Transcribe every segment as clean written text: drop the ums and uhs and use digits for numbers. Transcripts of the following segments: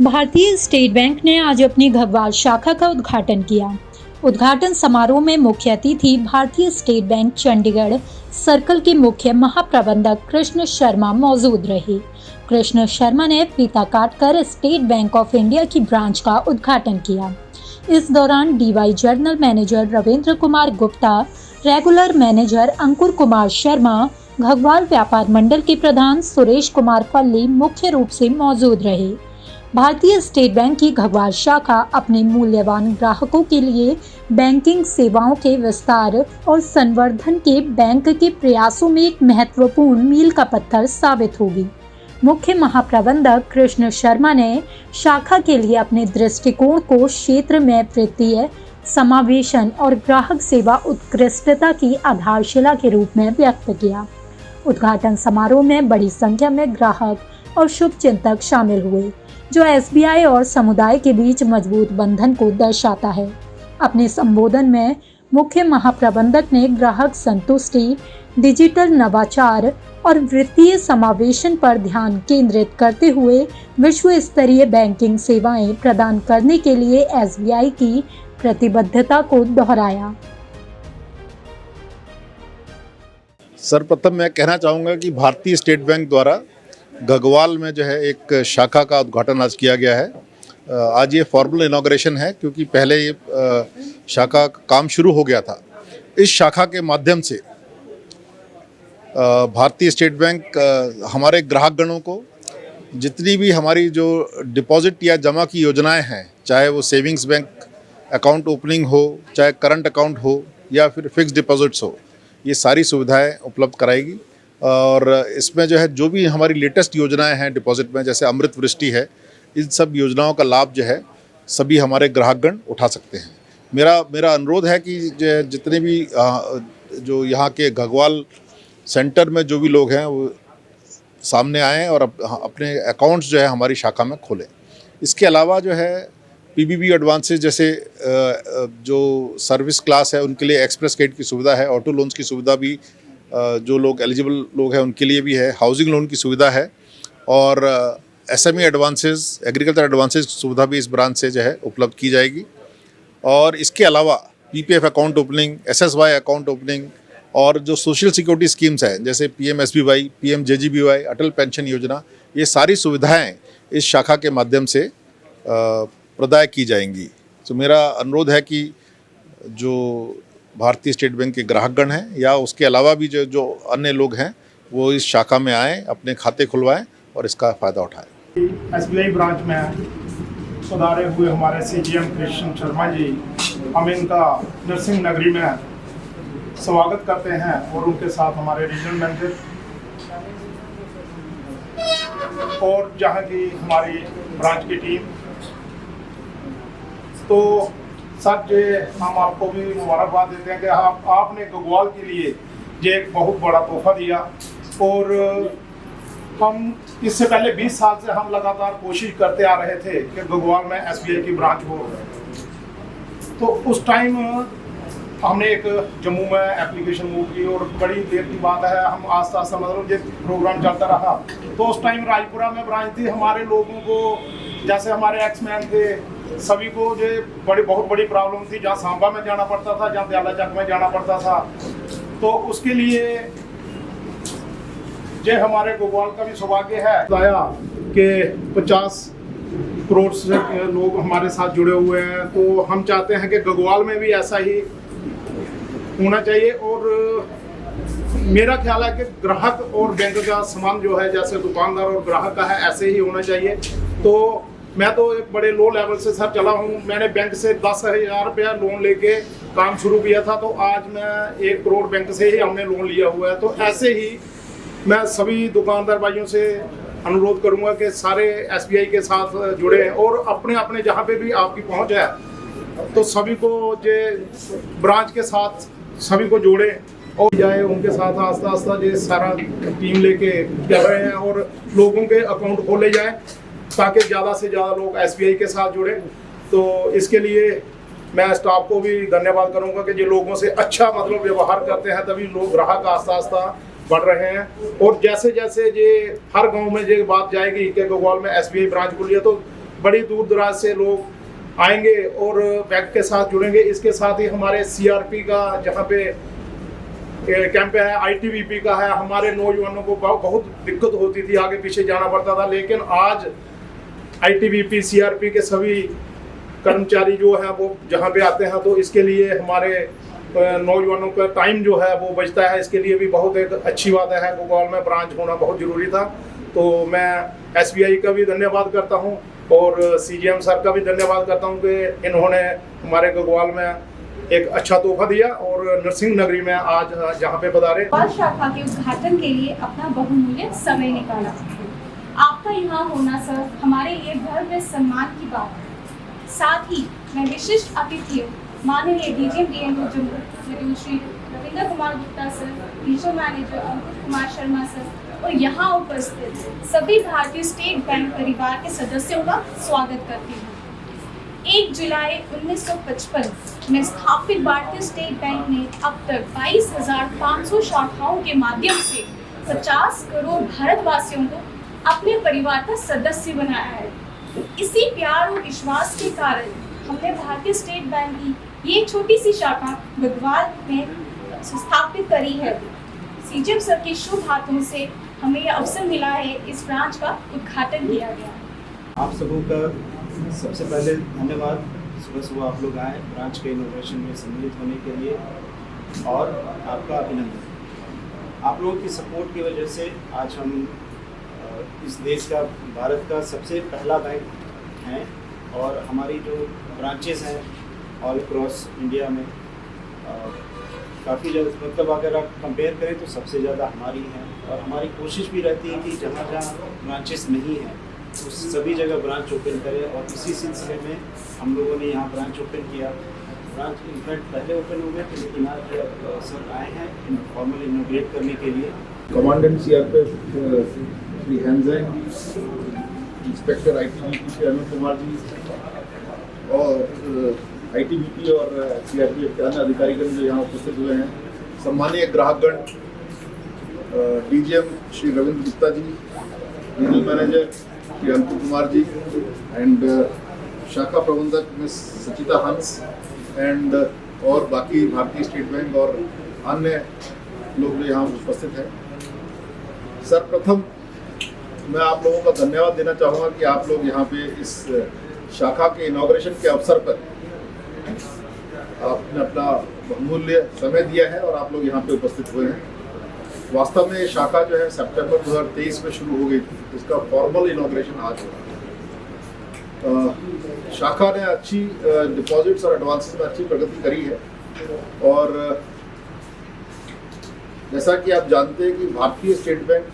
भारतीय state bank ने आज अपनी घगवाल शाखा का उद्घाटन किया। उद्घाटन समारोह में मुख्य अतिथि भारतीय स्टेट बैंक चंडीगढ़ सर्कल के मुख्य महाप्रबंधक कृष्ण शर्मा मौजूद रहे। कृष्ण शर्मा ने फीता काटकर स्टेट बैंक ऑफ इंडिया की ब्रांच का उद्घाटन किया। इस दौरान DY general manager Ravindra Kumar Gupta, regular manager Ankur Kumar Sharma, Ghagwal व्यापार मंडल के प्रधान सुरेश कुमार पल्ली मुख्य रूप से मौजूद रहे। भारतीय स्टेट बैंक की घगवाल शाखा अपने मूल्यवान ग्राहकों के लिए बैंकिंग सेवाओं के विस्तार और संवर्धन के बैंक के प्रयासों में एक महत्वपूर्ण मील का पत्थर साबित होगी। मुख्य महाप्रबंधक कृष्ण शर्मा ने शाखा के लिए अपने दृष्टिकोण को क्षेत्र में वित्तीय समावेशन और ग्राहक सेवा उत्कृष्टता की आधारशिला के रूप में व्यक्त किया। उद्घाटन समारोह में बड़ी संख्या में ग्राहक और शुभचिंतक शामिल हुए, जो एसबीआई और समुदाय के बीच मजबूत बंधन को दर्शाता है। अपने संबोधन में मुख्य महाप्रबंधक ने ग्राहक संतुष्टि, डिजिटल नवाचार और वित्तीय समावेशन पर ध्यान केंद्रित करते हुए विश्व स्तरीय बैंकिंग सेवाएं प्रदान करने के लिए एसबीआई की प्रतिबद्धता को दोहराया। सर्वप्रथम मैं कहना चाहूँगा कि भारतीय स्टेट बैंक द्वारा घगवाल में जो है एक शाखा का उद्घाटन आज किया गया है। आज ये फॉर्मल इनॉग्रेशन है, क्योंकि पहले ये शाखा का काम शुरू हो गया था। इस शाखा के माध्यम से भारतीय स्टेट बैंक हमारे ग्राहकगणों को जितनी भी हमारी जो डिपॉजिट या जमा की योजनाएं हैं, चाहे वो सेविंग्स बैंक अकाउंट ओपनिंग हो, चाहे करंट अकाउंट हो या फिर फिक्स डिपॉजिट्स हो, ये सारी सुविधाएं उपलब्ध कराएगी। और इसमें जो है जो भी हमारी लेटेस्ट योजनाएं हैं डिपॉजिट में, जैसे अमृत वृष्टि है, इन सब योजनाओं का लाभ जो है सभी हमारे ग्राहकगण उठा सकते हैं। मेरा अनुरोध है कि जितने भी जो यहाँ के घगवाल सेंटर में जो भी लोग हैं वो सामने आएँ और अपने अकाउंट्स जो है हमारी शाखा में खोलें। इसके अलावा जो है पीबीबी एडवांसेस जैसे जो सर्विस क्लास है उनके लिए एक्सप्रेस क्रेडिट की सुविधा है, ऑटो लोन्स की सुविधा भी जो लोग एलिजिबल लोग हैं उनके लिए भी है, हाउसिंग लोन की सुविधा है और एसएमई एडवांसेस, एग्रीकल्चर एडवांसेस की सुविधा भी इस ब्रांच से जो है उपलब्ध की जाएगी। और इसके अलावा PPF account opening, SSY account opening और जो सोशल सिक्योरिटी स्कीम्स हैं जैसे पीएमएसबीवाई, पीएमजेजीबीवाई, अटल पेंशन योजना, ये सारी सुविधाएं इस शाखा के माध्यम से प्रदाय की जाएंगी। तो मेरा अनुरोध है कि जो भारतीय स्टेट बैंक के ग्राहकगण हैं या उसके अलावा भी जो अन्य लोग हैं वो इस शाखा में आएँ, अपने खाते खुलवाएं और इसका फ़ायदा उठाएं। एसबीआई ब्रांच में सुधारे हुए हमारे सीजीएम कृष्ण शर्मा जी, हम इनका नरसिंह नगरी में स्वागत करते हैं और उनके साथ हमारे रीजनल मैनेजर और जहां की हमारी ब्रांच की टीम। तो सर जी, हम आपको भी मुबारकबाद देते हैं कि आपने घगवाल के लिए ये एक बहुत बड़ा तोहफा दिया। और हम इससे पहले 20 साल से हम लगातार कोशिश करते आ रहे थे कि घगवाल में एसबीआई की ब्रांच हो। तो उस टाइम हमने एक जम्मू में एप्लीकेशन मूव की और बड़ी देर की बात है, हम आस्ता आस्ता मतलब ये प्रोग्राम चलता रहा। तो उस टाइम राजपुरा में ब्रांच थी। हमारे लोगों को, जैसे हमारे एक्समैन थे, सभी को जो बहुत बड़ी प्रॉब्लम थी, जहाँ सांबा में जाना पड़ता था, जहाँ दयाला चक में जाना पड़ता था। तो उसके लिए जो हमारे घगवाल का भी सौभाग्य है कि 50 करोड़ से लोग हमारे साथ जुड़े हुए हैं। तो हम चाहते हैं कि घगवाल में भी ऐसा ही होना चाहिए। और मेरा ख्याल है कि ग्राहक और बैंक का समान जो है, जैसे दुकानदार और ग्राहक का है, ऐसे ही होना चाहिए। तो मैं तो एक बड़े लो लेवल से सर चला हूँ। मैंने बैंक से 10,000 रुपया लोन लेके काम शुरू किया था, तो आज मैं 1 करोड़ बैंक से ही हमने लोन लिया हुआ है। तो ऐसे ही मैं सभी दुकानदार भाइयों से अनुरोध करूँगा कि सारे एसबीआई के साथ जुड़े और अपने अपने जहाँ पे भी आपकी पहुँच है तो सभी को जे ब्रांच के साथ सभी को जोड़े और जाए, उनके साथ आस्ता आस्ता ये सारा टीम लेके कर रहे हैं और लोगों के अकाउंट खोले जाए ताकि ज़्यादा से ज़्यादा लोग एसबीआई के साथ जुड़े। तो इसके लिए मैं स्टाफ को भी धन्यवाद करूंगा कि जो लोगों से अच्छा मतलब व्यवहार करते हैं, तभी लोग ग्राहक आस्ता आस्ता बढ़ रहे हैं। और जैसे जैसे ये हर गांव में ये बात जाएगी कि घगवाल में एसबीआई ब्रांच खुली है, तो बड़ी दूर दराज से लोग आएंगे और बैंक के साथ जुड़ेंगे। इसके साथ ही हमारे CRP का जहाँ पे कैंप है, ITBP का है, हमारे नौजवानों को बहुत दिक्कत होती थी, आगे पीछे जाना पड़ता था, लेकिन आज ITBP CRP के सभी कर्मचारी जो है वो जहाँ पे आते हैं तो इसके लिए हमारे नौजवानों का टाइम जो है वो बचता है। इसके लिए भी बहुत एक अच्छी बात है, घगवाल में ब्रांच होना बहुत ज़रूरी था। तो मैं SBI का भी धन्यवाद करता हूँ और CGM सर का भी धन्यवाद करता हूँ कि इन्होंने हमारे घगवाल में एक अच्छा तोहफा दिया और नरसिंह नगरी में आज जहाँ पे पधारे। घगवाल शाखा के उद्घाटन के लिए अपना बहुमूल्य समय निकाला। आपका यहाँ होना सर हमारे लिए गर्व में सम्मान की बात है। साथ ही मैं विशिष्ट अतिथियों माननीय DGM DNO Jammu Shri Ravindra Kumar Gupta sir, regional manager Ankur Kumar Sharma sir और यहाँ उपस्थित सभी भारतीय स्टेट बैंक परिवार के सदस्यों का स्वागत करती हूँ। 1 जुलाई 1955 में स्थापित भारतीय स्टेट बैंक ने अब तक 22,500 शाखाओं के माध्यम से 50 करोड़ भारतवासियों को अपने परिवार का सदस्य बनाया है। इसी प्यार और विश्वास के कारण हमने भारतीय स्टेट बैंक की ये छोटी सी शाखा घगवाल में स्थापित करी है। CGM सर के शुभ हाथों से हमें यह अवसर मिला है, इस ब्रांच का उद्घाटन किया गया। आप सबों का सबसे पहले धन्यवाद। सुबह सुबह आप लोग आए ब्रांच के इनोवेशन में सम्मिलित होने के लिए और आपका अभिनंदन। आप लोगों की सपोर्ट की वजह से आज हम इस देश का, भारत का सबसे पहला बैंक हैं और हमारी जो ब्रांचेस हैं ऑल अक्रॉस इंडिया में काफ़ी ज़्यादा, मतलब अगर आप कंपेयर करें तो सबसे ज़्यादा हमारी हैं। और हमारी कोशिश भी रहती है कि जहाँ जहाँ ब्रांचेस नहीं हैं उस सभी जगह ब्रांच ओपन करें और इसी सिलसिले में हम लोगों ने यहाँ ब्रांच ओपन किया। ब्रांच इनफैक्ट पहले ओपन हो गए थे लेकिन आज सर आए हैं फॉर्मल इनोग्रेट करने के लिए। कमांडेंट CRP श्री हैंजेन, इंस्पेक्टर ITBP अनिल कुमार जी और ITBP और CRPF के अन्य अधिकारीगण जो यहाँ उपस्थित हुए हैं, सम्मानीय ग्राहकगण, DGM Shri Ravindra Gupta ji, regional manager Shri Ankur Kumar ji and शाखा प्रबंधक मिस सचिता हंस एंड और बाकी भारतीय स्टेट बैंक और अन्य लोग जो यहाँ उपस्थित हैं। सर्वप्रथम मैं आप लोगों का धन्यवाद देना चाहूँगा कि आप लोग यहाँ पे इस शाखा के इनॉग्रेशन के अवसर पर आपने अपना बहुमूल्य समय दिया है और आप लोग यहाँ पे उपस्थित हुए हैं। वास्तव में ये शाखा जो है सितंबर 2023 में शुरू हो गई थी, इसका फॉर्मल इनॉग्रेशन आज हुआ। शाखा ने अच्छी डिपॉजिट्स और एडवांसेस में अच्छी प्रगति करी है और जैसा कि आप जानते हैं कि भारतीय स्टेट बैंक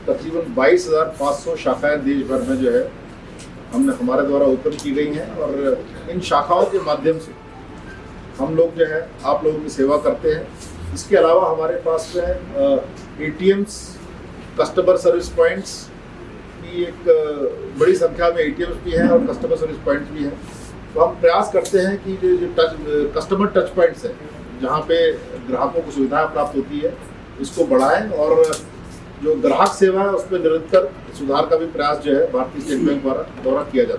तकरीबन 22,500 शाखाएं देश भर में जो है हमारे द्वारा ओपन की गई हैं और इन शाखाओं के माध्यम से हम लोग जो है आप लोगों की सेवा करते हैं। इसके अलावा हमारे पास जो है ATMs, कस्टमर सर्विस पॉइंट्स की एक बड़ी संख्या में ATMs भी हैं और कस्टमर सर्विस पॉइंट्स भी हैं। तो हम प्रयास करते हैं कि जो कस्टमर टच पॉइंट्स हैं जहाँ पे ग्राहकों को सुविधाएं प्राप्त होती है इसको बढ़ाएं और जो ग्राहक सेवा है उसमें निरंतर सुधार का भी प्रयास जो है भारतीय स्टेट बैंक द्वारा किया जाता है।